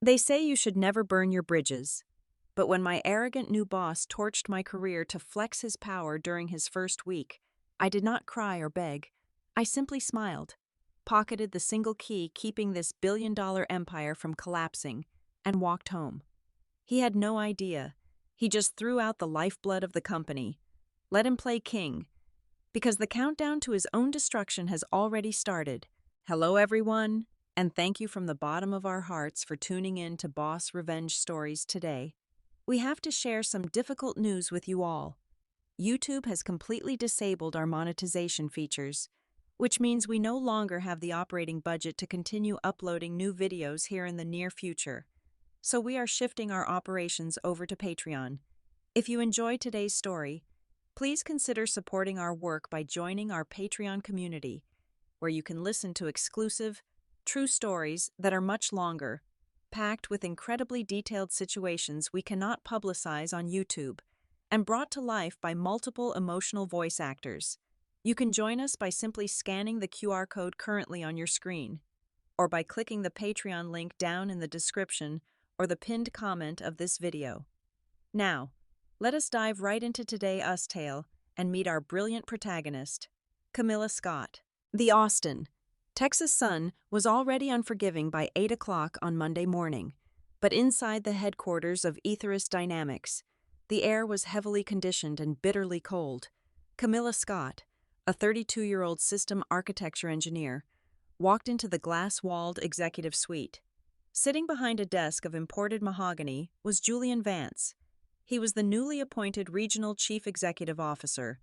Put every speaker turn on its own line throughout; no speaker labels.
They say you should never burn your bridges. But when my arrogant new boss torched my career to flex his power during his first week, I did not cry or beg. I simply smiled, pocketed the single key keeping this billion-dollar empire from collapsing, and walked home. He had no idea. He just threw out the lifeblood of the company. Let him play king, because the countdown to his own destruction has already started. Hello, everyone, and thank you from the bottom of our hearts for tuning in to Boss Revenge Stories today. We have to share some difficult news with you all. YouTube has completely disabled our monetization features, which means we no longer have the operating budget to continue uploading new videos here in the near future. So we are shifting our operations over to Patreon. If you enjoyed today's story, please consider supporting our work by joining our Patreon community, where you can listen to exclusive, true stories that are much longer, packed with incredibly detailed situations we cannot publicize on YouTube, and brought to life by multiple emotional voice actors. You can join us by simply scanning the QR code currently on your screen, or by clicking the Patreon link down in the description or the pinned comment of this video. Now, let us dive right into today's tale and meet our brilliant protagonist, Camilla Scott. The Austin, Texas sun was already unforgiving by 8 o'clock on Monday morning, but inside the headquarters of Ethirus Dynamics, the air was heavily conditioned and bitterly cold. Camilla Scott, a 32-year-old system architecture engineer, walked into the glass-walled executive suite. Sitting behind a desk of imported mahogany was Julian Vance. He was the newly appointed Regional Chief Executive Officer,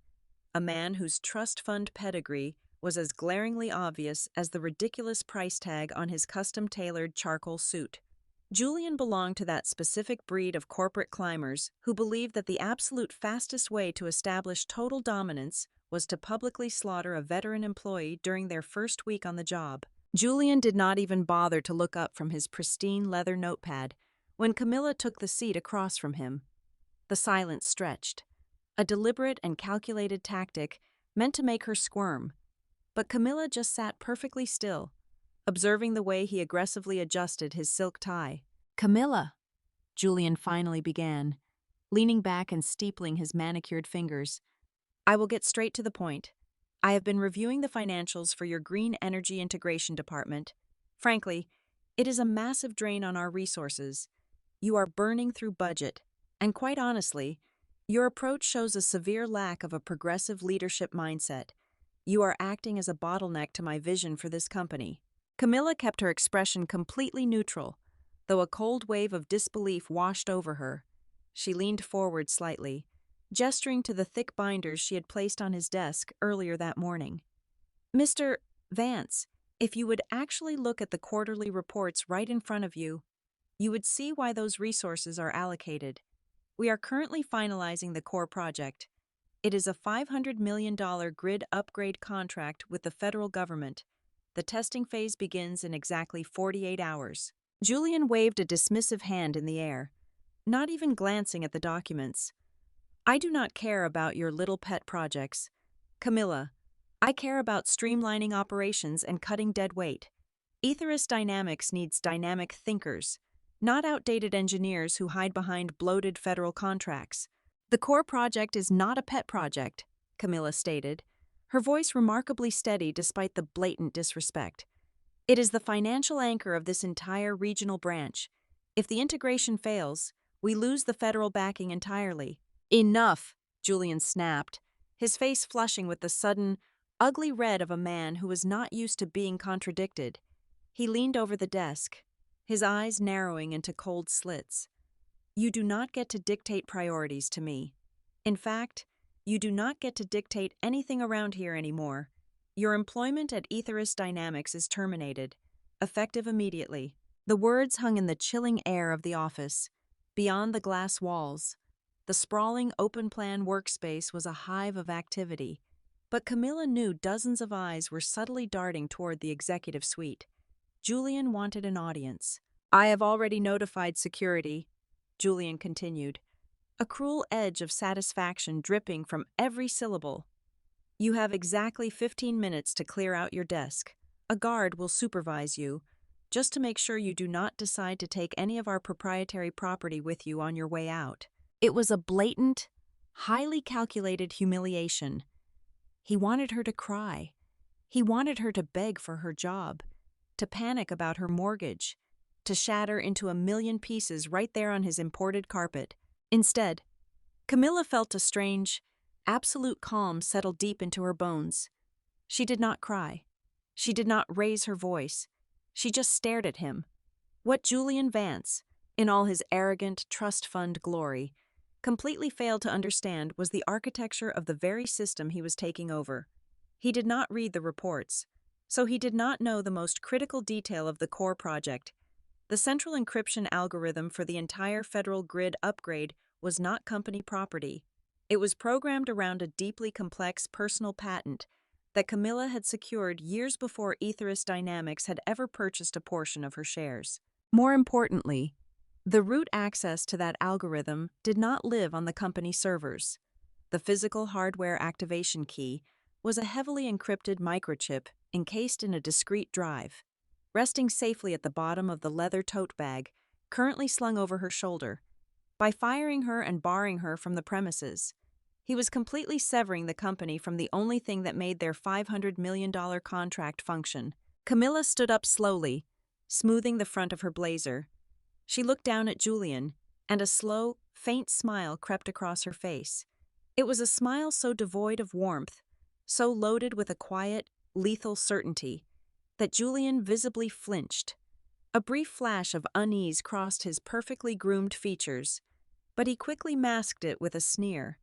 a man whose trust fund pedigree was as glaringly obvious as the ridiculous price tag on his custom-tailored charcoal suit. Julian belonged to that specific breed of corporate climbers who believed that the absolute fastest way to establish total dominance was to publicly slaughter a veteran employee during their first week on the job. Julian did not even bother to look up from his pristine leather notepad when Camilla took the seat across from him. The silence stretched, a deliberate and calculated tactic meant to make her squirm. But Camilla just sat perfectly still, observing the way he aggressively adjusted his silk tie. "Camilla," Julian finally began, leaning back and steepling his manicured fingers. "I will get straight to the point. I have been reviewing the financials for your green energy integration department. Frankly, it is a massive drain on our resources. You are burning through budget, and quite honestly, your approach shows a severe lack of a progressive leadership mindset. You are acting as a bottleneck to my vision for this company." Camilla kept her expression completely neutral, though a cold wave of disbelief washed over her. She leaned forward slightly, gesturing to the thick binders she had placed on his desk earlier that morning. "Mr. Vance, if you would actually look at the quarterly reports right in front of you, you would see why those resources are allocated. We are currently finalizing the core project. It is a $500 million grid upgrade contract with the federal government. The testing phase begins in exactly 48 hours. Julian waved a dismissive hand in the air, not even glancing at the documents. "I do not care about your little pet projects. Camilla, I care about streamlining operations and cutting dead weight. Ethirus Dynamics needs dynamic thinkers, not outdated engineers who hide behind bloated federal contracts. The core project is not a pet project," Camilla stated, her voice remarkably steady despite the blatant disrespect. "It is the financial anchor of this entire regional branch. If the integration fails, we lose the federal backing entirely." "Enough," Julian snapped, his face flushing with the sudden, ugly red of a man who was not used to being contradicted. He leaned over the desk, his eyes narrowing into cold slits. "You do not get to dictate priorities to me. In fact, you do not get to dictate anything around here anymore. Your employment at Ethirus Dynamics is terminated, effective immediately." The words hung in the chilling air of the office, beyond the glass walls. The sprawling open-plan workspace was a hive of activity, but Camilla knew dozens of eyes were subtly darting toward the executive suite. Julian wanted an audience. "I have already notified security," Julian continued, a cruel edge of satisfaction dripping from every syllable. "You have exactly 15 minutes to clear out your desk. A guard will supervise you. just to make sure you do not decide to take any of our proprietary property with you on your way out." It was a blatant, highly calculated humiliation. He wanted her to cry. He wanted her to beg for her job, to panic about her mortgage, to shatter into a million pieces right there on his imported carpet. Instead, Camilla felt a strange, absolute calm settle deep into her bones. She did not cry. She did not raise her voice. She just stared at him. What Julian Vance, in all his arrogant trust fund glory, completely failed to understand was the architecture of the very system he was taking over. He did not read the reports, so he did not know the most critical detail of the core project. The central encryption algorithm for the entire federal grid upgrade was not company property. It was programmed around a deeply complex personal patent that Camilla had secured years before Ethos Dynamics had ever purchased a portion of her shares. More importantly, the root access to that algorithm did not live on the company servers. The physical hardware activation key was a heavily encrypted microchip encased in a discrete drive, resting safely at the bottom of the leather tote bag currently slung over her shoulder. By firing her and barring her from the premises, he was completely severing the company from the only thing that made their $500 million contract function. Camilla stood up slowly, smoothing the front of her blazer. She looked down at Julian, and a slow, faint smile crept across her face. It was a smile so devoid of warmth, so loaded with a quiet, lethal certainty, that Julian visibly flinched. A brief flash of unease crossed his perfectly groomed features, but he quickly masked it with a sneer,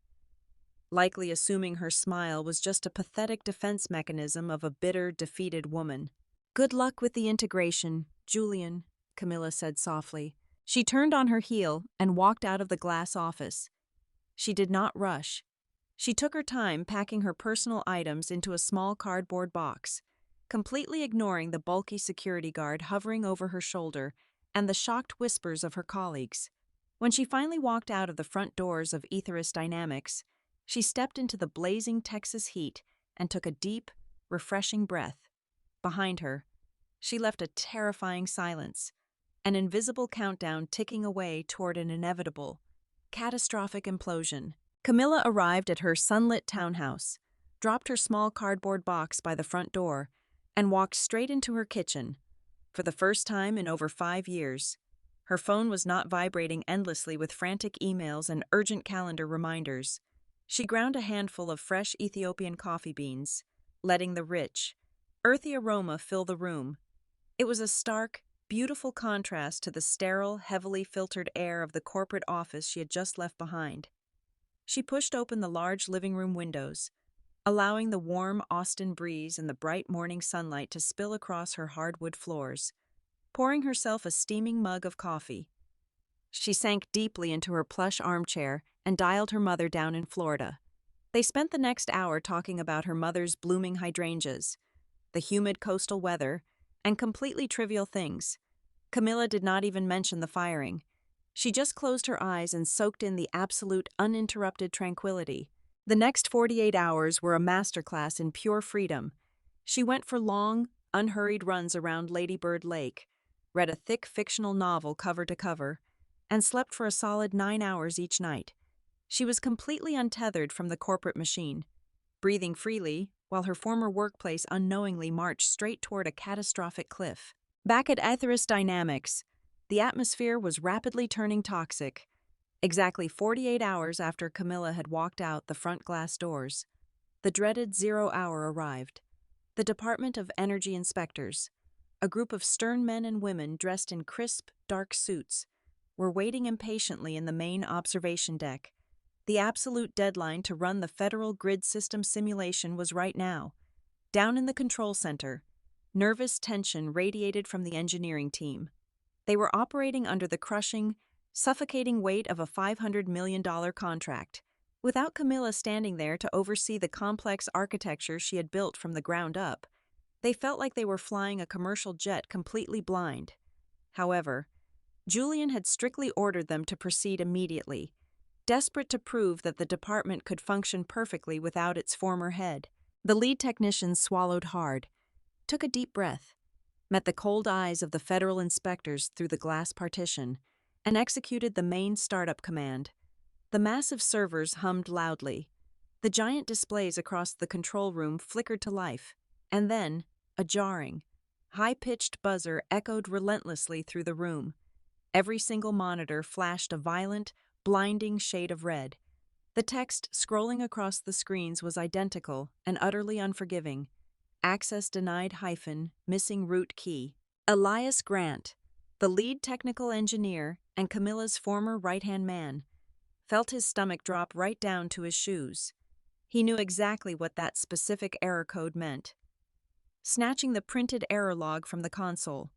likely assuming her smile was just a pathetic defense mechanism of a bitter, defeated woman. "Good luck with the integration, Julian," Camilla said softly. She turned on her heel and walked out of the glass office. She did not rush. She took her time packing her personal items into a small cardboard box, completely ignoring the bulky security guard hovering over her shoulder and the shocked whispers of her colleagues. When she finally walked out of the front doors of Ethos Dynamics, she stepped into the blazing Texas heat and took a deep, refreshing breath. Behind her, she left a terrifying silence, an invisible countdown ticking away toward an inevitable, catastrophic implosion. Camilla arrived at her sunlit townhouse, dropped her small cardboard box by the front door, and walked straight into her kitchen. For the first time in over 5 years, her phone was not vibrating endlessly with frantic emails and urgent calendar reminders. She ground a handful of fresh Ethiopian coffee beans, letting the rich, earthy aroma fill the room. It was a stark, beautiful contrast to the sterile, heavily filtered air of the corporate office she had just left behind. She pushed open the large living room windows, allowing the warm Austin breeze and the bright morning sunlight to spill across her hardwood floors. Pouring herself a steaming mug of coffee, she sank deeply into her plush armchair and dialed her mother down in Florida. They spent the next hour talking about her mother's blooming hydrangeas, the humid coastal weather, and completely trivial things. Camilla did not even mention the firing. She just closed her eyes and soaked in the absolute, uninterrupted tranquility. The next 48 hours were a masterclass in pure freedom. She went for long, unhurried runs around Lady Bird Lake, read a thick fictional novel cover to cover, and slept for a solid 9 hours each night. She was completely untethered from the corporate machine, breathing freely while her former workplace unknowingly marched straight toward a catastrophic cliff. Back at Ethos Dynamics, the atmosphere was rapidly turning toxic. Exactly 48 hours after Camilla had walked out the front glass doors, the dreaded 0 hour arrived. The Department of Energy inspectors, a group of stern men and women dressed in crisp, dark suits, were waiting impatiently in the main observation deck. The absolute deadline to run the federal grid system simulation was right now. Down in the control center, nervous tension radiated from the engineering team. They were operating under the crushing, suffocating weight of a $500 million contract. Without Camilla standing there to oversee the complex architecture she had built from the ground up, they felt like they were flying a commercial jet completely blind. However, Julian had strictly ordered them to proceed immediately, desperate to prove that the department could function perfectly without its former head. The lead technician swallowed hard, took a deep breath, met the cold eyes of the federal inspectors through the glass partition, and executed the main startup command. The massive servers hummed loudly. The giant displays across the control room flickered to life, and then, a jarring, high-pitched buzzer echoed relentlessly through the room. Every single monitor flashed a violent, blinding shade of red. The text scrolling across the screens was identical and utterly unforgiving. Access denied - missing root key. Elias Grant, the lead technical engineer and Camilla's former right-hand man, felt his stomach drop right down to his shoes. He knew exactly what that specific error code meant. Snatching the printed error log from the console,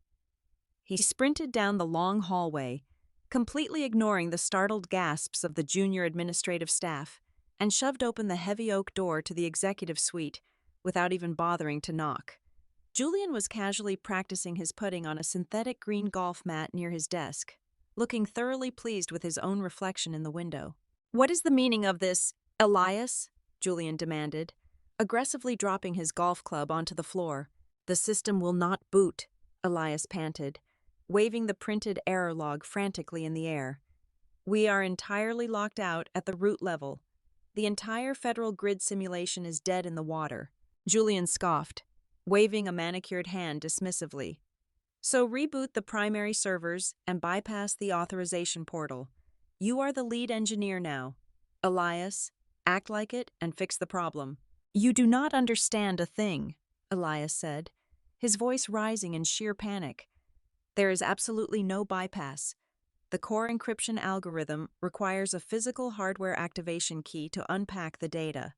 he sprinted down the long hallway, completely ignoring the startled gasps of the junior administrative staff, and shoved open the heavy oak door to the executive suite without even bothering to knock. Julian was casually practicing his putting on a synthetic green golf mat near his desk, looking thoroughly pleased with his own reflection in the window. "What is the meaning of this, Elias?" Julian demanded, aggressively dropping his golf club onto the floor. "The system will not boot," Elias panted, waving the printed error log frantically in the air. "We are entirely locked out at the root level. The entire federal grid simulation is dead in the water." Julian scoffed, waving a manicured hand dismissively. "So reboot the primary servers and bypass the authorization portal. You are the lead engineer now. Elias, act like it and fix the problem." "You do not understand a thing," Elias said, his voice rising in sheer panic. "There is absolutely no bypass. The core encryption algorithm requires a physical hardware activation key to unpack the data.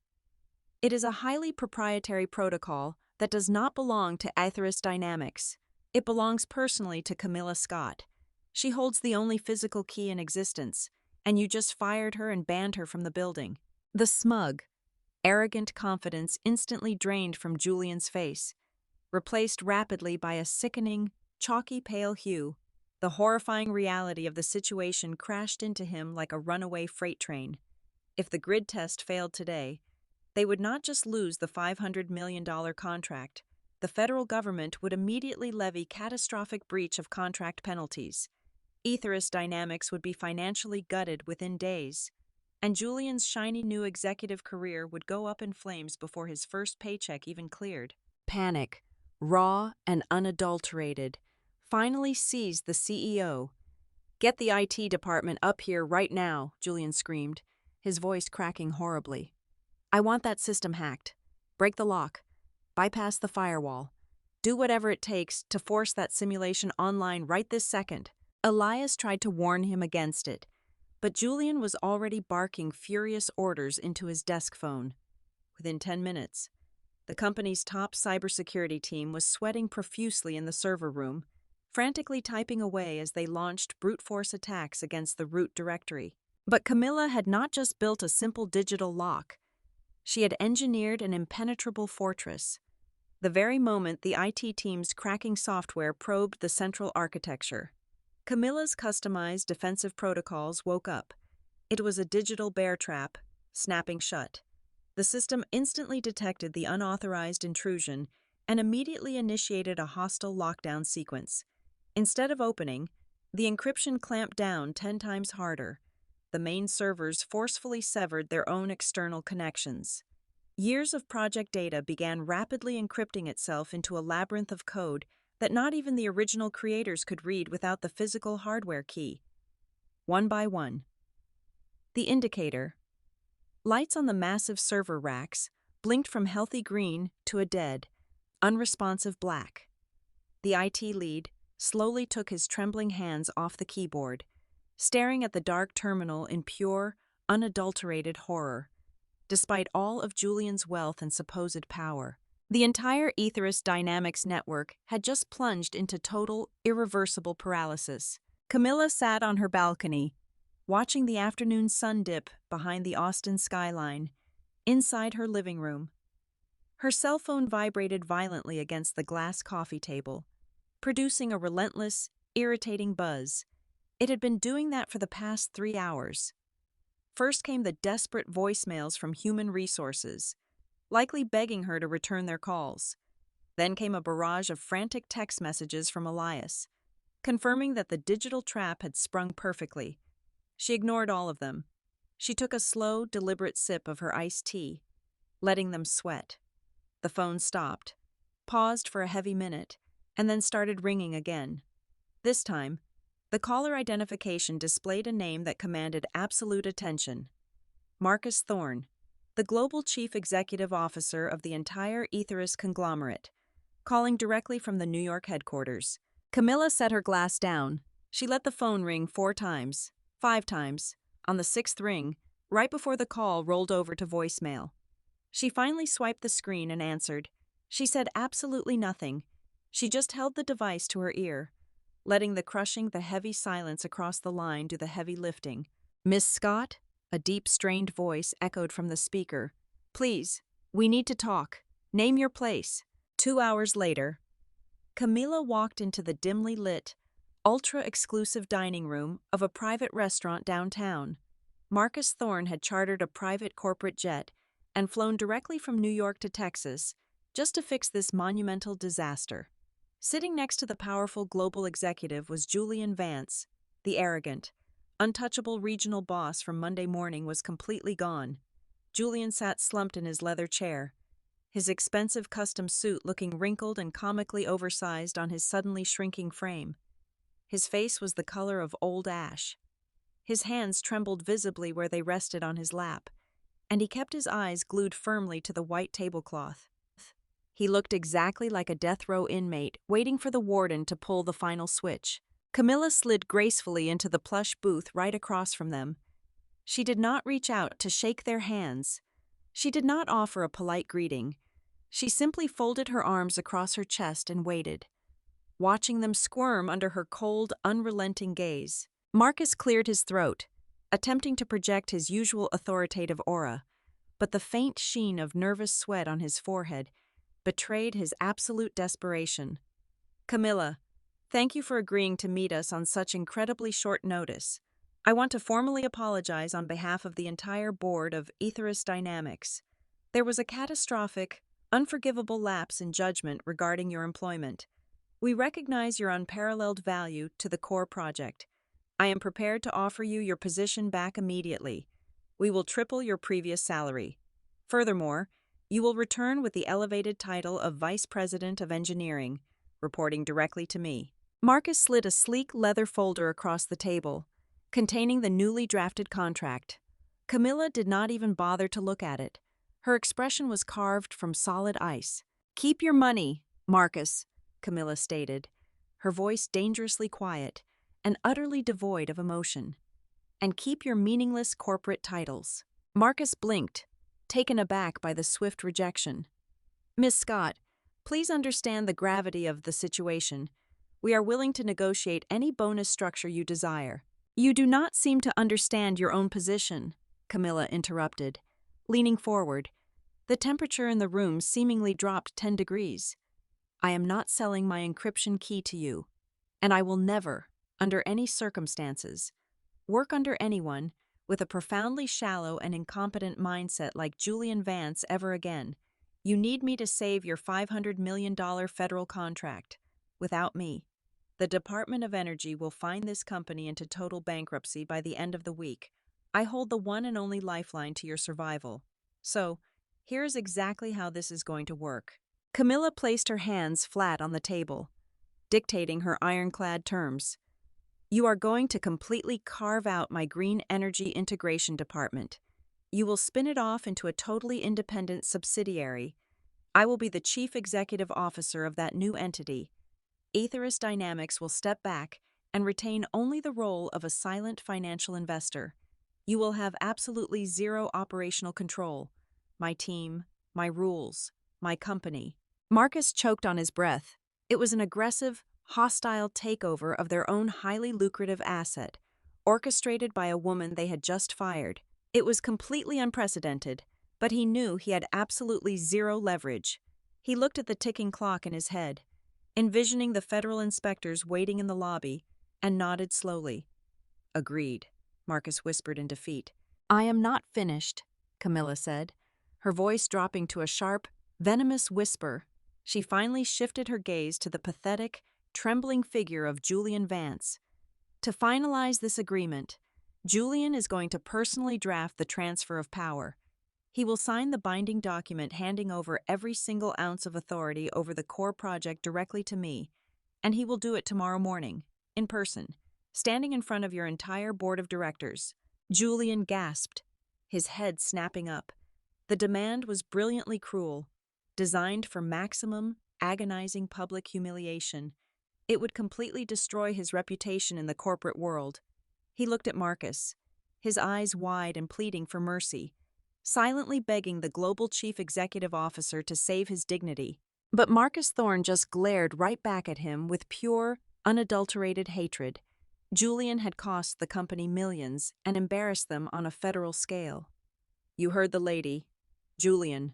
It is a highly proprietary protocol that does not belong to Aetheris Dynamics. It belongs personally to Camilla Scott. She holds the only physical key in existence, and you just fired her and banned her from the building." The smug, arrogant confidence instantly drained from Julian's face, replaced rapidly by a sickening, chalky pale hue. The horrifying reality of the situation crashed into him like a runaway freight train. If the grid test failed today, they would not just lose the $500 million contract. The federal government would immediately levy catastrophic breach of contract penalties. Aetheris Dynamics would be financially gutted within days, and Julian's shiny new executive career would go up in flames before his first paycheck even cleared. Panic, raw and unadulterated, finally seized the CEO. "Get the IT department up here right now," Julian screamed, his voice cracking horribly. "I want that system hacked. Break the lock. Bypass the firewall. Do whatever it takes to force that simulation online right this second." Elias tried to warn him against it, but Julian was already barking furious orders into his desk phone. Within 10 minutes, the company's top cybersecurity team was sweating profusely in the server room, frantically typing away as they launched brute force attacks against the root directory. But Camilla had not just built a simple digital lock. She had engineered an impenetrable fortress. The very moment the IT team's cracking software probed the central architecture, Camilla's customized defensive protocols woke up. It was a digital bear trap, snapping shut. The system instantly detected the unauthorized intrusion and immediately initiated a hostile lockdown sequence. Instead of opening, the encryption clamped down 10 times harder. The main servers forcefully severed their own external connections. Years of project data began rapidly encrypting itself into a labyrinth of code that not even the original creators could read without the physical hardware key. One by one. The indicator. Lights on the massive server racks blinked from healthy green to a dead, unresponsive black. The IT lead slowly took his trembling hands off the keyboard, staring at the dark terminal in pure, unadulterated horror. Despite all of Julian's wealth and supposed power, the entire Aetheris Dynamics network had just plunged into total, irreversible paralysis. Camilla sat on her balcony, watching the afternoon sun dip behind the Austin skyline, inside her living room. Her cell phone vibrated violently against the glass coffee table, producing a relentless, irritating buzz. It had been doing that for the past 3 hours. First came the desperate voicemails from human resources, likely begging her to return their calls. Then came a barrage of frantic text messages from Elias, confirming that the digital trap had sprung perfectly. She ignored all of them. She took a slow, deliberate sip of her iced tea, letting them sweat. The phone stopped, paused for a heavy minute, and then started ringing again. This time, the caller identification displayed a name that commanded absolute attention. Marcus Thorne, the global chief executive officer of the entire Ethers conglomerate, calling directly from the New York headquarters. Camilla set her glass down. She let the phone ring 4 times, 5 times. On the 6th ring, right before the call rolled over to voicemail. She finally swiped the screen and answered. She said absolutely nothing. She just held the device to her ear, letting the heavy silence across the line do the heavy lifting. "Miss Scott?" A deep, strained voice echoed from the speaker. "Please, we need to talk. Name your place." 2 hours later, Camila walked into the dimly lit, ultra-exclusive dining room of a private restaurant downtown. Marcus Thorne had chartered a private corporate jet and flown directly from New York to Texas just to fix this monumental disaster. Sitting next to the powerful global executive was Julian Vance. The arrogant, untouchable regional boss from Monday morning was completely gone. Julian sat slumped in his leather chair, his expensive custom suit looking wrinkled and comically oversized on his suddenly shrinking frame. His face was the color of old ash. His hands trembled visibly where they rested on his lap, and he kept his eyes glued firmly to the white tablecloth. He looked exactly like a death row inmate waiting for the warden to pull the final switch. Camilla slid gracefully into the plush booth right across from them. She did not reach out to shake their hands. She did not offer a polite greeting. She simply folded her arms across her chest and waited, watching them squirm under her cold, unrelenting gaze. Marcus cleared his throat, attempting to project his usual authoritative aura, but the faint sheen of nervous sweat on his forehead betrayed his absolute desperation. "Camilla, thank you for agreeing to meet us on such incredibly short notice. I want to formally apologize on behalf of the entire board of Ethers Dynamics. There was a catastrophic, unforgivable lapse in judgment regarding your employment. We recognize your unparalleled value to the core project. I am prepared to offer you your position back immediately. We will triple your previous salary. Furthermore, you will return with the elevated title of Vice President of Engineering, reporting directly to me." Marcus slid a sleek leather folder across the table, containing the newly drafted contract. Camilla did not even bother to look at it. Her expression was carved from solid ice. "Keep your money, Marcus," Camilla stated, her voice dangerously quiet and utterly devoid of emotion. "And keep your meaningless corporate titles." Marcus blinked, taken aback by the swift rejection. "Miss Scott, please understand the gravity of the situation. We are willing to negotiate any bonus structure you desire." "You do not seem to understand your own position," Camilla interrupted, leaning forward. The temperature in the room seemingly dropped 10 degrees. "I am not selling my encryption key to you, and I will never, under any circumstances, work under anyone with a profoundly shallow and incompetent mindset like Julian Vance ever again. You need me to save your $500 million federal contract. Without me, the Department of Energy will find this company into total bankruptcy by the end of the week. I hold the one and only lifeline to your survival. So, here's exactly how this is going to work." Camilla placed her hands flat on the table, dictating her ironclad terms. "You are going to completely carve out my green energy integration department. You will spin it off into a totally independent subsidiary. I will be the chief executive officer of that new entity. Ethers Dynamics will step back and retain only the role of a silent financial investor. You will have absolutely zero operational control. My team, my rules, my company." Marcus choked on his breath. It was an aggressive, hostile takeover of their own highly lucrative asset, orchestrated by a woman they had just fired. It was completely unprecedented, but he knew he had absolutely zero leverage. He looked at the ticking clock in his head, envisioning the federal inspectors waiting in the lobby, and nodded slowly. "Agreed," Marcus whispered in defeat. "I am not finished," Camilla said, her voice dropping to a sharp, venomous whisper. She finally shifted her gaze to the pathetic, trembling figure of Julian Vance. To finalize this agreement, Julian is going to personally draft the transfer of power. He will sign the binding document handing over every single ounce of authority over the core project directly to me, and he will do it tomorrow morning, in person, standing in front of your entire board of directors. Julian gasped, his head snapping up. The demand was brilliantly cruel, designed for maximum, agonizing public humiliation. It would completely destroy his reputation in the corporate world. He looked at Marcus, his eyes wide and pleading for mercy, silently begging the global chief executive officer to save his dignity. But Marcus Thorne just glared right back at him with pure, unadulterated hatred. Julian had cost the company millions and embarrassed them on a federal scale. "You heard the lady. Julian,"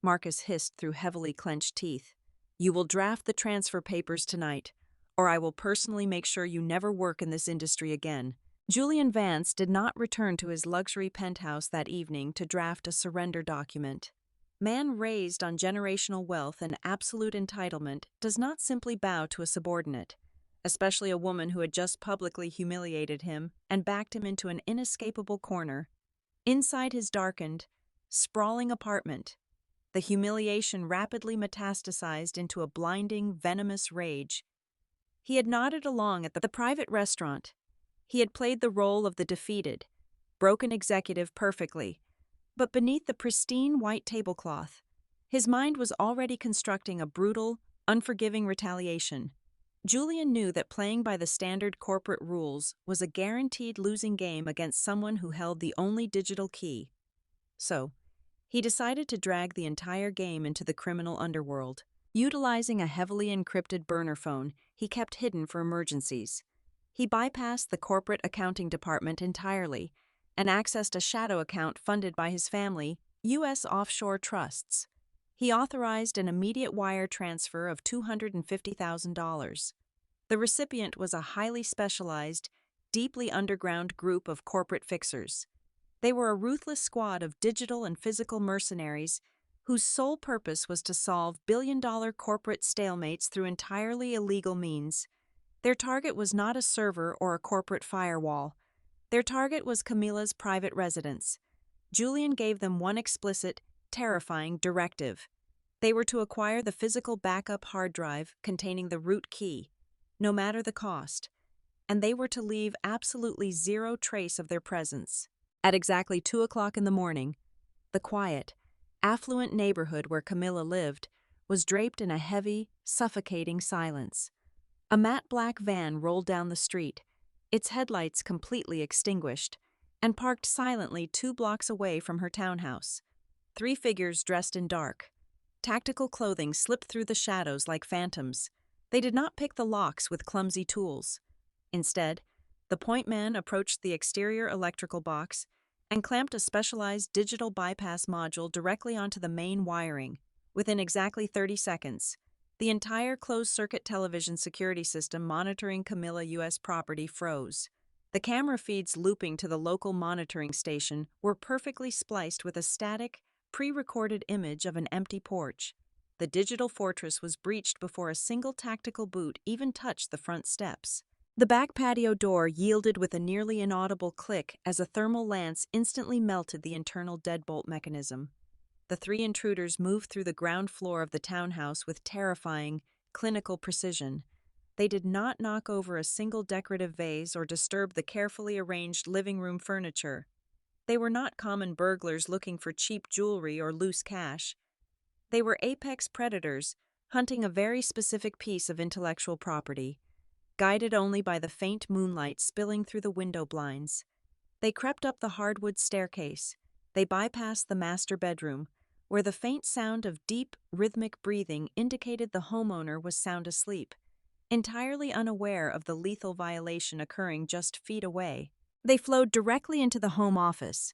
Marcus hissed through heavily clenched teeth. "You will draft the transfer papers tonight, or I will personally make sure you never work in this industry again." Julian Vance did not return to his luxury penthouse that evening to draft a surrender document. Man raised on generational wealth and absolute entitlement does not simply bow to a subordinate, especially a woman who had just publicly humiliated him and backed him into an inescapable corner. Inside his darkened, sprawling apartment, the humiliation rapidly metastasized into a blinding, venomous rage. He had nodded along at the private restaurant. He had played the role of the defeated, broken executive perfectly, but beneath the pristine white tablecloth, his mind was already constructing a brutal, unforgiving retaliation. Julian knew that playing by the standard corporate rules was a guaranteed losing game against someone who held the only digital key. So, he decided to drag the entire game into the criminal underworld. Utilizing a heavily encrypted burner phone he kept hidden for emergencies, he bypassed the corporate accounting department entirely and accessed a shadow account funded by his family, U.S. offshore trusts. He authorized an immediate wire transfer of $250,000. The recipient was a highly specialized, deeply underground group of corporate fixers. They were a ruthless squad of digital and physical mercenaries whose sole purpose was to solve billion-dollar corporate stalemates through entirely illegal means. Their target was not a server or a corporate firewall. Their target was Camilla's private residence. Julian gave them one explicit, terrifying directive. They were to acquire the physical backup hard drive containing the root key, no matter the cost, and they were to leave absolutely zero trace of their presence. At exactly 2 o'clock in the morning, the quiet, affluent neighborhood where Camilla lived was draped in a heavy, suffocating silence. A matte black van rolled down the street, its headlights completely extinguished, and parked silently 2 blocks away from her townhouse. 3 figures dressed in dark, tactical clothing slipped through the shadows like phantoms. They did not pick the locks with clumsy tools. Instead, the point man approached the exterior electrical box and clamped a specialized digital bypass module directly onto the main wiring. Within exactly 30 seconds, the entire closed-circuit television security system monitoring Camilla U.S. property froze. The camera feeds looping to the local monitoring station were perfectly spliced with a static, pre-recorded image of an empty porch. The digital fortress was breached before a single tactical boot even touched the front steps. The back patio door yielded with a nearly inaudible click as a thermal lance instantly melted the internal deadbolt mechanism. The 3 intruders moved through the ground floor of the townhouse with terrifying, clinical precision. They did not knock over a single decorative vase or disturb the carefully arranged living room furniture. They were not common burglars looking for cheap jewelry or loose cash. They were apex predators hunting a very specific piece of intellectual property. Guided only by the faint moonlight spilling through the window blinds, they crept up the hardwood staircase. They bypassed the master bedroom, where the faint sound of deep, rhythmic breathing indicated the homeowner was sound asleep, entirely unaware of the lethal violation occurring just feet away. They flowed directly into the home office.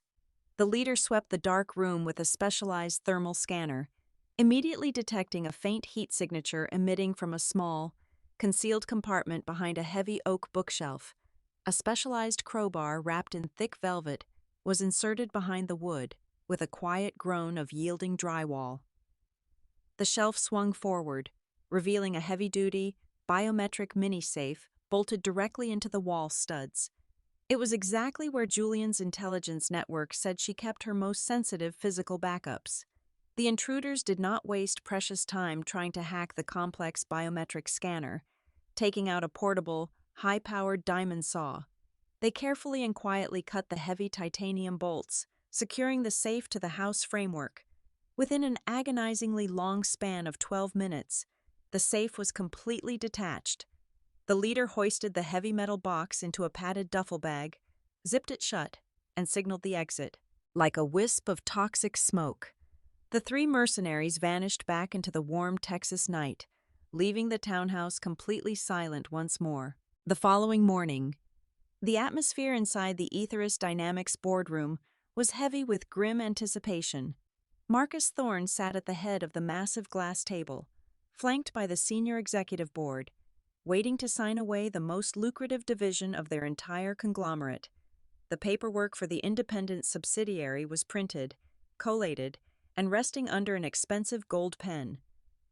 The leader swept the dark room with a specialized thermal scanner, immediately detecting a faint heat signature emitting from a small, concealed compartment behind a heavy oak bookshelf. A specialized crowbar wrapped in thick velvet was inserted behind the wood, with a quiet groan of yielding drywall. The shelf swung forward, revealing a heavy-duty, biometric mini-safe bolted directly into the wall studs. It was exactly where Julian's intelligence network said she kept her most sensitive physical backups. The intruders did not waste precious time trying to hack the complex biometric scanner, taking out a portable, high-powered diamond saw. They carefully and quietly cut the heavy titanium bolts, securing the safe to the house framework. Within an agonizingly long span of 12 minutes, the safe was completely detached. The leader hoisted the heavy metal box into a padded duffel bag, zipped it shut, and signaled the exit. Like a wisp of toxic smoke, the three mercenaries vanished back into the warm Texas night, leaving the townhouse completely silent once more. The following morning, the atmosphere inside the Aetherist Dynamics boardroom was heavy with grim anticipation. Marcus Thorne sat at the head of the massive glass table, flanked by the senior executive board, waiting to sign away the most lucrative division of their entire conglomerate. The paperwork for the independent subsidiary was printed, collated, and resting under an expensive gold pen.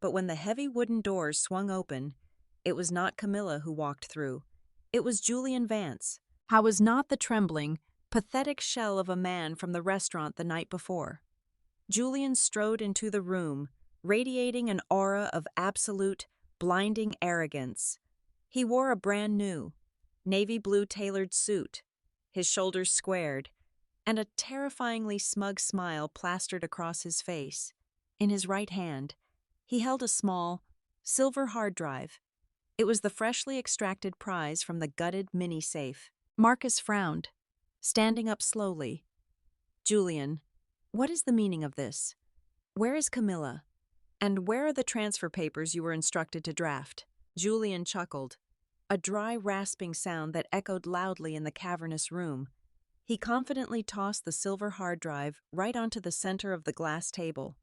But when the heavy wooden doors swung open, it was not Camilla who walked through. It was Julian Vance. How was not the trembling, pathetic shell of a man from the restaurant the night before? Julian strode into the room, radiating an aura of absolute, blinding arrogance. He wore a brand new, navy blue tailored suit, his shoulders squared, and a terrifyingly smug smile plastered across his face. In his right hand, he held a small, silver hard drive. It was the freshly extracted prize from the gutted mini-safe. Marcus frowned, standing up slowly. "Julian, what is the meaning of this? Where is Camilla? And where are the transfer papers you were instructed to draft?" Julian chuckled, a dry, rasping sound that echoed loudly in the cavernous room. He confidently tossed the silver hard drive right onto the center of the glass table.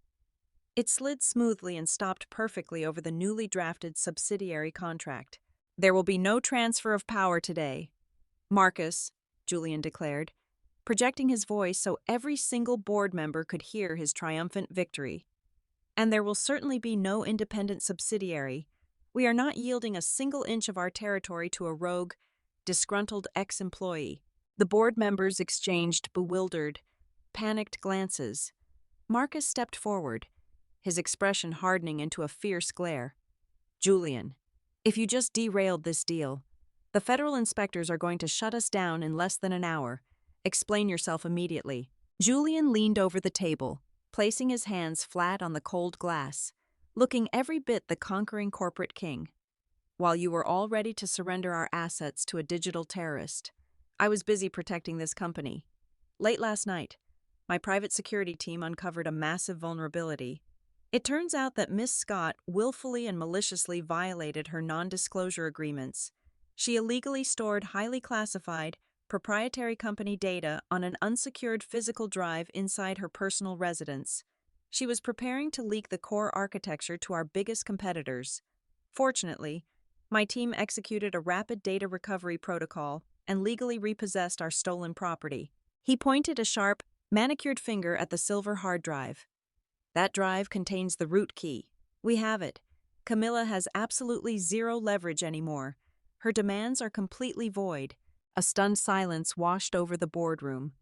It slid smoothly and stopped perfectly over the newly drafted subsidiary contract. "There will be no transfer of power today, Marcus," Julian declared, projecting his voice so every single board member could hear his triumphant victory. "And there will certainly be no independent subsidiary. We are not yielding a single inch of our territory to a rogue, disgruntled ex-employee." The board members exchanged bewildered, panicked glances. Marcus stepped forward, his expression hardening into a fierce glare. "Julian, if you just derailed this deal, the federal inspectors are going to shut us down in less than an hour. Explain yourself immediately." Julian leaned over the table, placing his hands flat on the cold glass, looking every bit the conquering corporate king. "While you were all ready to surrender our assets to a digital terrorist, I was busy protecting this company. Late last night, my private security team uncovered a massive vulnerability. It turns out that Miss Scott willfully and maliciously violated her non-disclosure agreements. She illegally stored highly classified, proprietary company data on an unsecured physical drive inside her personal residence. She was preparing to leak the core architecture to our biggest competitors. Fortunately, my team executed a rapid data recovery protocol and legally repossessed our stolen property." He pointed a sharp, manicured finger at the silver hard drive. "That drive contains the root key. We have it. Camilla has absolutely zero leverage anymore. Her demands are completely void." A stunned silence washed over the boardroom.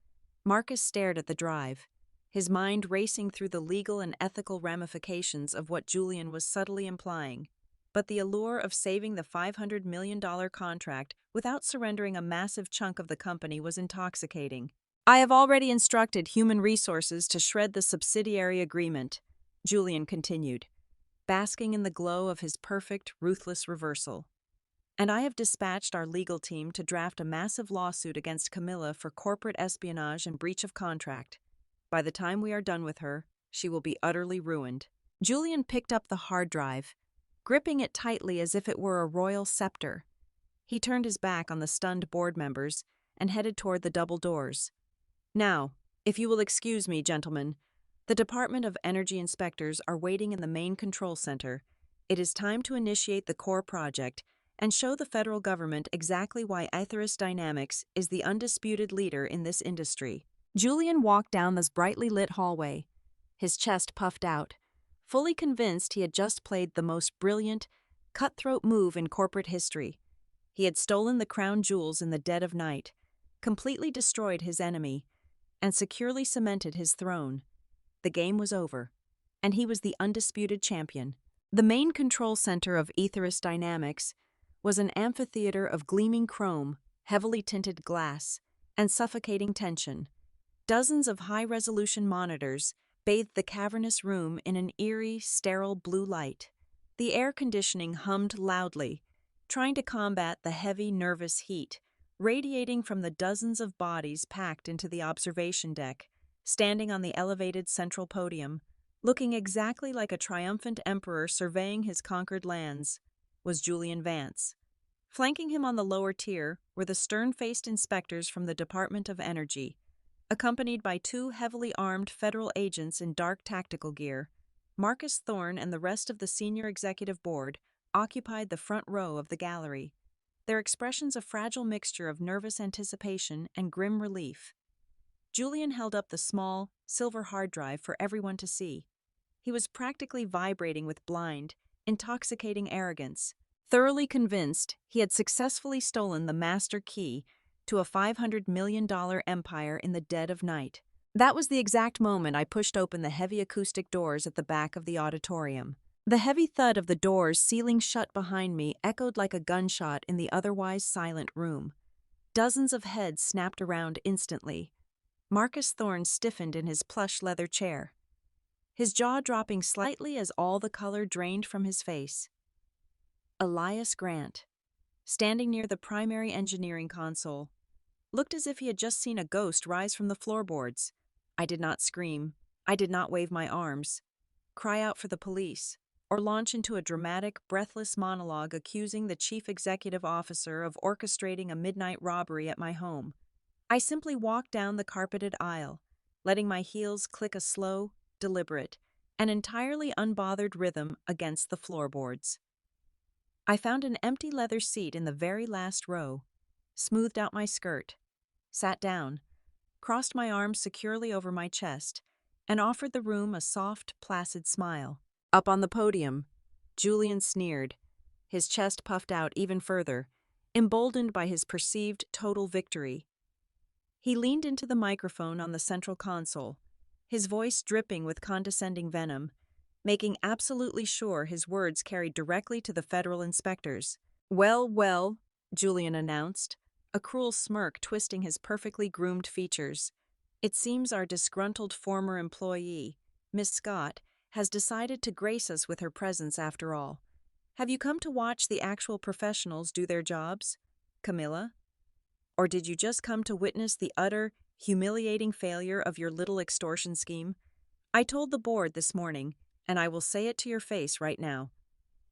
Marcus stared at the drive, his mind racing through the legal and ethical ramifications of what Julian was subtly implying. But the allure of saving the $500 million contract without surrendering a massive chunk of the company was intoxicating. "I have already instructed Human Resources to shred the subsidiary agreement," Julian continued, basking in the glow of his perfect, ruthless reversal. "And I have dispatched our legal team to draft a massive lawsuit against Camilla for corporate espionage and breach of contract. By the time we are done with her, she will be utterly ruined." Julian picked up the hard drive, gripping it tightly as if it were a royal scepter. He turned his back on the stunned board members and headed toward the double doors. "Now, if you will excuse me, gentlemen, the Department of Energy inspectors are waiting in the main control center. It is time to initiate the core project and show the federal government exactly why Aetherist Dynamics is the undisputed leader in this industry." Julian walked down this brightly lit hallway, his chest puffed out, fully convinced he had just played the most brilliant, cutthroat move in corporate history. He had stolen the crown jewels in the dead of night, completely destroyed his enemy, and securely cemented his throne. The game was over, and he was the undisputed champion. The main control center of Aetherist Dynamics was an amphitheater of gleaming chrome, heavily tinted glass, and suffocating tension. Dozens of high-resolution monitors bathed the cavernous room in an eerie, sterile blue light. The air conditioning hummed loudly, trying to combat the heavy, nervous heat radiating from the dozens of bodies packed into the observation deck. Standing on the elevated central podium, looking exactly like a triumphant emperor surveying his conquered lands, was Julian Vance. Flanking him on the lower tier were the stern-faced inspectors from the Department of Energy, accompanied by two heavily armed federal agents in dark tactical gear. Marcus Thorne and the rest of the senior executive board occupied the front row of the gallery, their expressions a fragile mixture of nervous anticipation and grim relief. Julian held up the small, silver hard drive for everyone to see. He was practically vibrating with blind, intoxicating arrogance, thoroughly convinced he had successfully stolen the master key to a $500 million empire in the dead of night. That was the exact moment I pushed open the heavy acoustic doors at the back of the auditorium. The heavy thud of the doors sealing shut behind me echoed like a gunshot in the otherwise silent room. Dozens of heads snapped around instantly. Marcus Thorne stiffened in his plush leather chair, his jaw dropping slightly as all the color drained from his face. Elias Grant, standing near the primary engineering console, looked as if he had just seen a ghost rise from the floorboards. I did not scream. I did not wave my arms, cry out for the police, or launch into a dramatic, breathless monologue accusing the chief executive officer of orchestrating a midnight robbery at my home. I simply walked down the carpeted aisle, letting my heels click a slow, deliberate, and entirely unbothered rhythm against the floorboards. I found an empty leather seat in the very last row, smoothed out my skirt, sat down, crossed my arms securely over my chest, and offered the room a soft, placid smile. Up on the podium, Julian sneered, his chest puffed out even further, emboldened by his perceived total victory. He leaned into the microphone on the central console, his voice dripping with condescending venom, making absolutely sure his words carried directly to the federal inspectors. "Well, well," Julian announced, a cruel smirk twisting his perfectly groomed features. "It seems our disgruntled former employee, Miss Scott, has decided to grace us with her presence after all. Have you come to watch the actual professionals do their jobs, Camilla? Or did you just come to witness the utter, humiliating failure of your little extortion scheme? I told the board this morning, and I will say it to your face right now.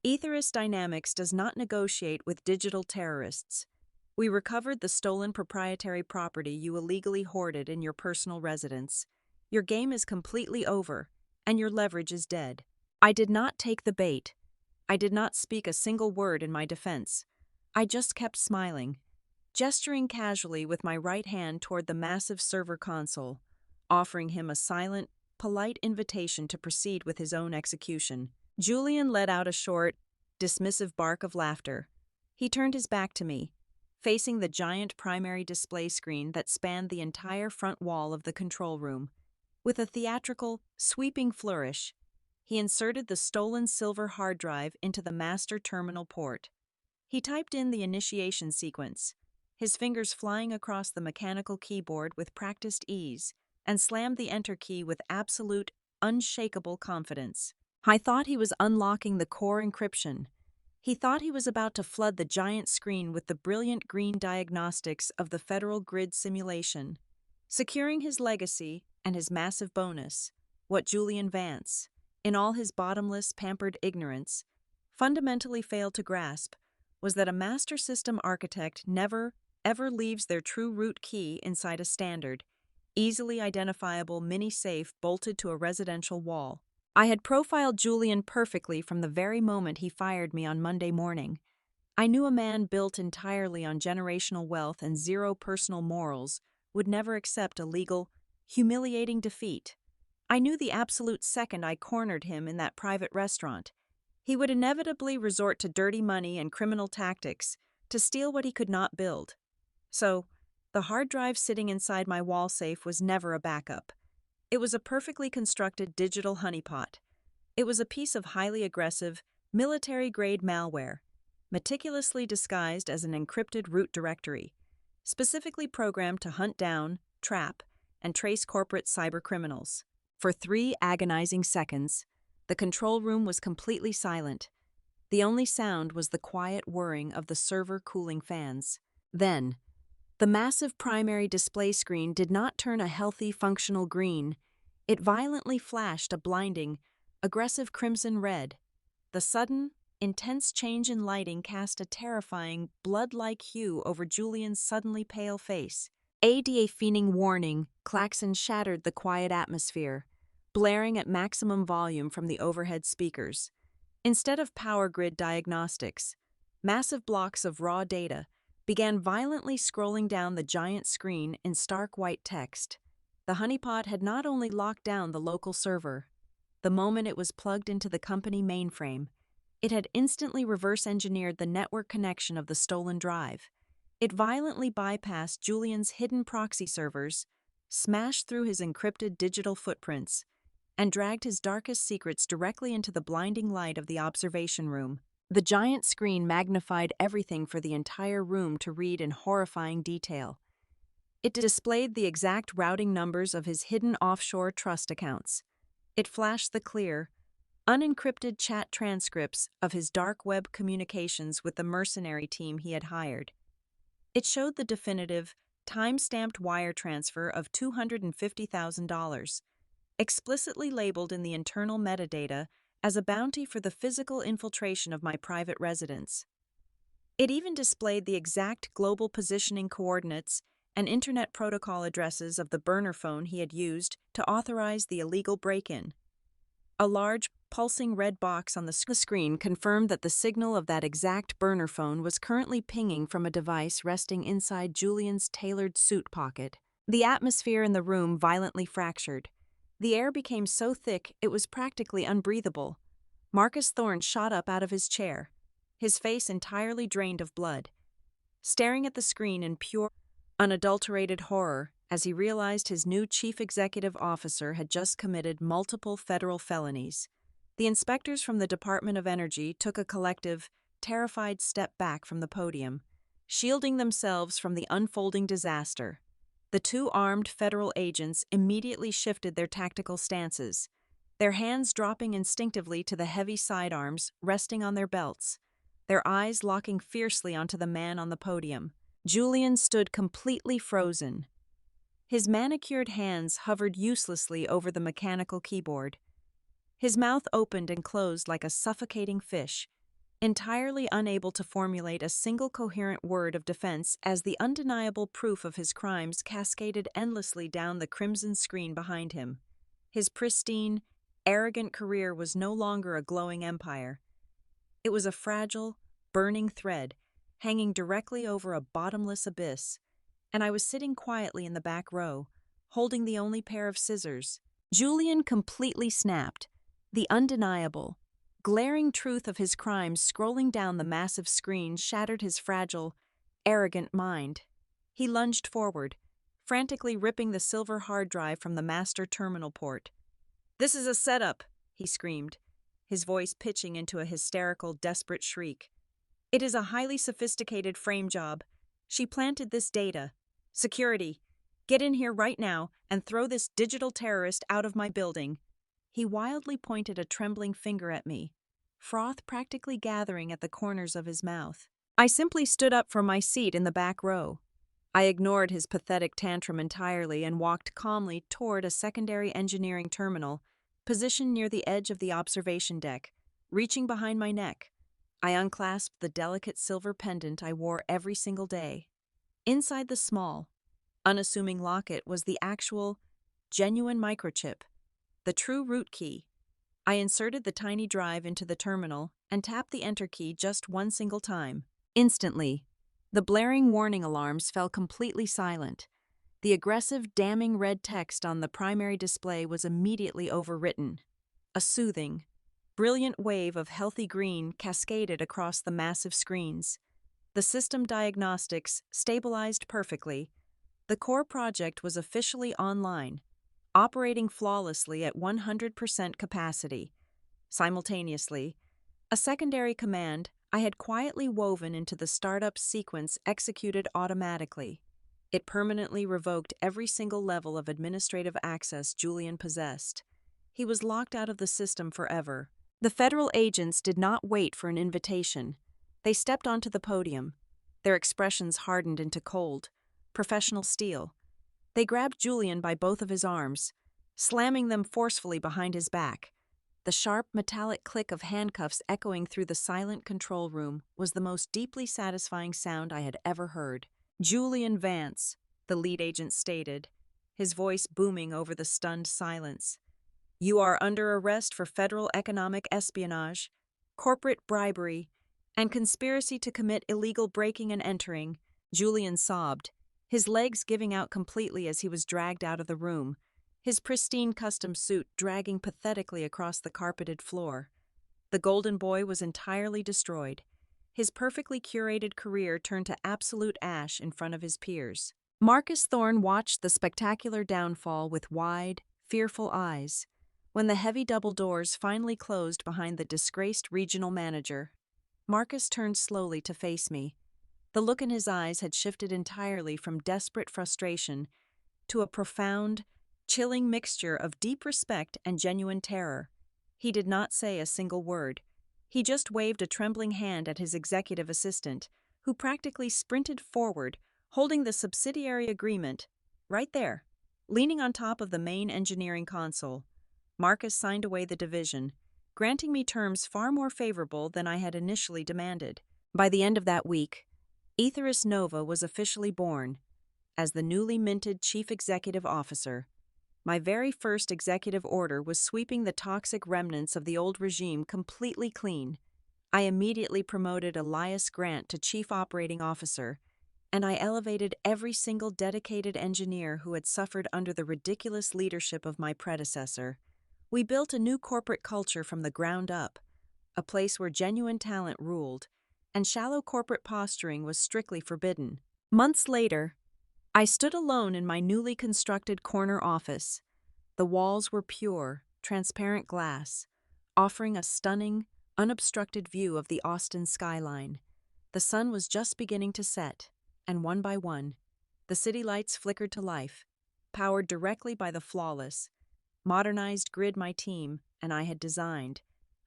Aetherist Dynamics does not negotiate with digital terrorists. We recovered the stolen proprietary property you illegally hoarded in your personal residence. Your game is completely over, and your leverage is dead. I did not take the bait. I did not speak a single word in my defense. I just kept smiling, gesturing casually with my right hand toward the massive server console, offering him a silent, polite invitation to proceed with his own execution. Julian let out a short, dismissive bark of laughter. He turned his back to me, facing the giant primary display screen that spanned the entire front wall of the control room. With a theatrical, sweeping flourish, he inserted the stolen silver hard drive into the master terminal port. He typed in the initiation sequence, his fingers flying across the mechanical keyboard with practiced ease, and slammed the enter key with absolute, unshakable confidence. I thought he was unlocking the core encryption. He thought he was about to flood the giant screen with the brilliant green diagnostics of the federal grid simulation. Securing his legacy and his massive bonus, what Julian Vance, in all his bottomless, pampered ignorance, fundamentally failed to grasp was that a master system architect never, ever leaves their true root key inside a standard, easily identifiable mini-safe bolted to a residential wall. I had profiled Julian perfectly from the very moment he fired me on Monday morning. I knew a man built entirely on generational wealth and zero personal morals would never accept a legal, humiliating defeat. I knew the absolute second I cornered him in that private restaurant, he would inevitably resort to dirty money and criminal tactics to steal what he could not build. So, the hard drive sitting inside my wall safe was never a backup. It was a perfectly constructed digital honeypot. It was a piece of highly aggressive, military-grade malware, meticulously disguised as an encrypted root directory, specifically programmed to hunt down, trap, and trace corporate cybercriminals. For 3 agonizing seconds, the control room was completely silent. The only sound was the quiet whirring of the server cooling fans. Then, the massive primary display screen did not turn a healthy, functional green. It violently flashed a blinding, aggressive crimson red. The sudden, intense change in lighting cast a terrifying, blood-like hue over Julian's suddenly pale face. A fiending warning klaxon shattered the quiet atmosphere, blaring at maximum volume from the overhead speakers. Instead of power grid diagnostics, massive blocks of raw data began violently scrolling down the giant screen in stark white text. The honeypot had not only locked down the local server. The moment it was plugged into the company mainframe, it had instantly reverse-engineered the network connection of the stolen drive. It violently bypassed Julian's hidden proxy servers, smashed through his encrypted digital footprints, and dragged his darkest secrets directly into the blinding light of the observation room. The giant screen magnified everything for the entire room to read in horrifying detail. It displayed the exact routing numbers of his hidden offshore trust accounts. It flashed the clear, unencrypted chat transcripts of his dark web communications with the mercenary team he had hired. It showed the definitive, time-stamped wire transfer of $250,000, explicitly labeled in the internal metadata as a bounty for the physical infiltration of my private residence. It even displayed the exact global positioning coordinates and Internet protocol addresses of the burner phone he had used to authorize the illegal break-in. A large, pulsing red box on the screen confirmed that the signal of that exact burner phone was currently pinging from a device resting inside Julian's tailored suit pocket. The atmosphere in the room violently fractured. The air became so thick it was practically unbreathable. Marcus Thorne shot up out of his chair, his face entirely drained of blood, staring at the screen in pure, unadulterated horror as he realized his new chief executive officer had just committed multiple federal felonies. The inspectors from the Department of Energy took a collective, terrified step back from the podium, shielding themselves from the unfolding disaster. The 2 armed federal agents immediately shifted their tactical stances, their hands dropping instinctively to the heavy sidearms resting on their belts, their eyes locking fiercely onto the man on the podium. Julian stood completely frozen. His manicured hands hovered uselessly over the mechanical keyboard. His mouth opened and closed like a suffocating fish, entirely unable to formulate a single coherent word of defense as the undeniable proof of his crimes cascaded endlessly down the crimson screen behind him. His pristine, arrogant career was no longer a glowing empire. It was a fragile, burning thread hanging directly over a bottomless abyss, and I was sitting quietly in the back row, holding the only pair of scissors. Julian completely snapped, the undeniable, glaring truth of his crimes scrolling down the massive screen shattered his fragile, arrogant mind. He lunged forward, frantically ripping the silver hard drive from the master terminal port. "This is a setup," he screamed, his voice pitching into a hysterical, desperate shriek. "It is a highly sophisticated frame job. She planted this data. Security, get in here right now and throw this digital terrorist out of my building." He wildly pointed a trembling finger at me, froth practically gathering at the corners of his mouth. I simply stood up from my seat in the back row. I ignored his pathetic tantrum entirely and walked calmly toward a secondary engineering terminal, positioned near the edge of the observation deck. Reaching behind my neck, I unclasped the delicate silver pendant I wore every single day. Inside the small, unassuming locket was the actual, genuine microchip, the true root key. I inserted the tiny drive into the terminal and tapped the enter key just one single time. Instantly, the blaring warning alarms fell completely silent. The aggressive, damning red text on the primary display was immediately overwritten. A soothing, brilliant wave of healthy green cascaded across the massive screens. The system diagnostics stabilized perfectly. The core project was officially online, operating flawlessly at 100% capacity. Simultaneously, a secondary command I had quietly woven into the startup sequence executed automatically. It permanently revoked every single level of administrative access Julian possessed. He was locked out of the system forever. The federal agents did not wait for an invitation. They stepped onto the podium. Their expressions hardened into cold, professional steel. They grabbed Julian by both of his arms, slamming them forcefully behind his back. The sharp, metallic click of handcuffs echoing through the silent control room was the most deeply satisfying sound I had ever heard. "Julian Vance," the lead agent stated, his voice booming over the stunned silence. "You are under arrest for federal economic espionage, corporate bribery, and conspiracy to commit illegal breaking and entering." Julian sobbed, his legs giving out completely as he was dragged out of the room, his pristine custom suit dragging pathetically across the carpeted floor. The Golden Boy was entirely destroyed. His perfectly curated career turned to absolute ash in front of his peers. Marcus Thorne watched the spectacular downfall with wide, fearful eyes. When the heavy double doors finally closed behind the disgraced regional manager, Marcus turned slowly to face me. The look in his eyes had shifted entirely from desperate frustration to a profound, chilling mixture of deep respect and genuine terror. He did not say a single word. He just waved a trembling hand at his executive assistant, who practically sprinted forward, holding the subsidiary agreement right there, leaning on top of the main engineering console. Marcus signed away the division, granting me terms far more favorable than I had initially demanded. By the end of that week, Aetheris Nova was officially born as the newly minted chief executive officer. My very first executive order was sweeping the toxic remnants of the old regime completely clean. I immediately promoted Elias Grant to chief operating officer, and I elevated every single dedicated engineer who had suffered under the ridiculous leadership of my predecessor. We built a new corporate culture from the ground up, a place where genuine talent ruled, and shallow corporate posturing was strictly forbidden. Months later, I stood alone in my newly constructed corner office. The walls were pure, transparent glass, offering a stunning, unobstructed view of the Austin skyline. The sun was just beginning to set, and one by one, the city lights flickered to life, powered directly by the flawless, modernized grid my team and I had designed.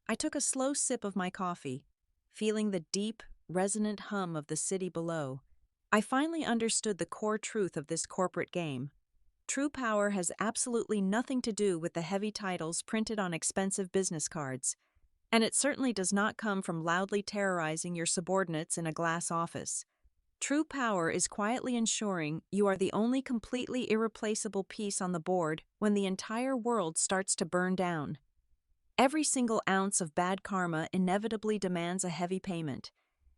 I took a slow sip of my coffee, feeling the deep, resonant hum of the city below. I finally understood the core truth of this corporate game. True power has absolutely nothing to do with the heavy titles printed on expensive business cards, and it certainly does not come from loudly terrorizing your subordinates in a glass office. True power is quietly ensuring you are the only completely irreplaceable piece on the board when the entire world starts to burn down. Every single ounce of bad karma inevitably demands a heavy payment,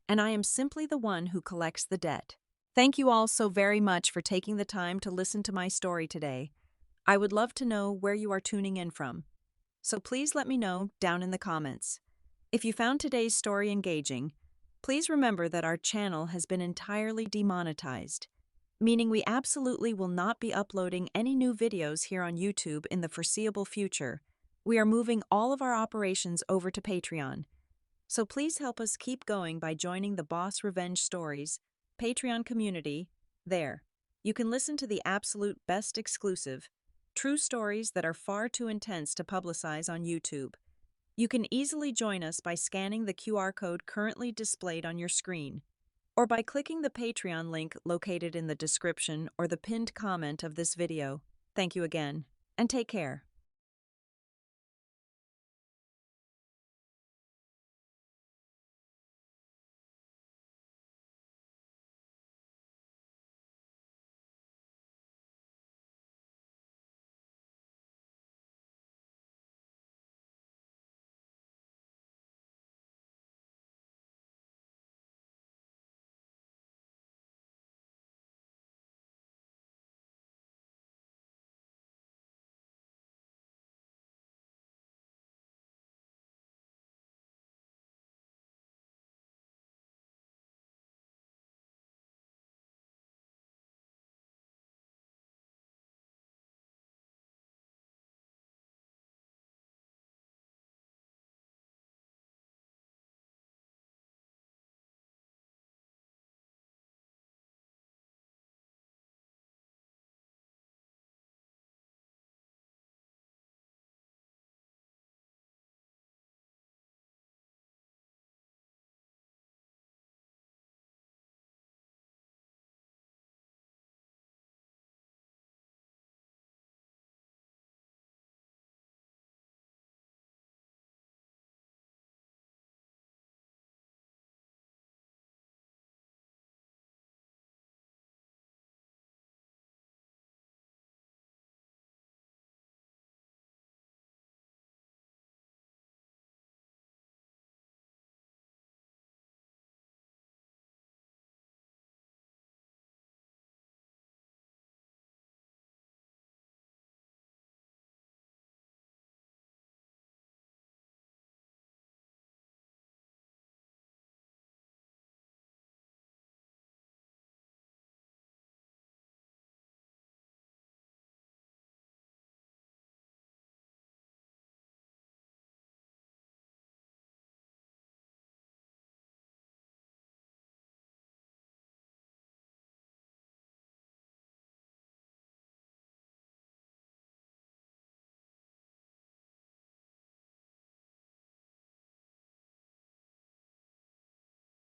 and I am simply the one who collects the debt. Thank you all so very much for taking the time to listen to my story today. I would love to know where you are tuning in from, so please let me know down in the comments. If you found today's story engaging, please remember that our channel has been entirely demonetized, meaning we absolutely will not be uploading any new videos here on YouTube in the foreseeable future. We are moving all of our operations over to Patreon. So please help us keep going by joining the Boss Revenge Stories Patreon community. There, you can listen to the absolute best exclusive, true stories that are far too intense to publicize on YouTube. You can easily join us by scanning the QR code currently displayed on your screen, or by clicking the Patreon link located in the description or the pinned comment of this video. Thank you again, and take care.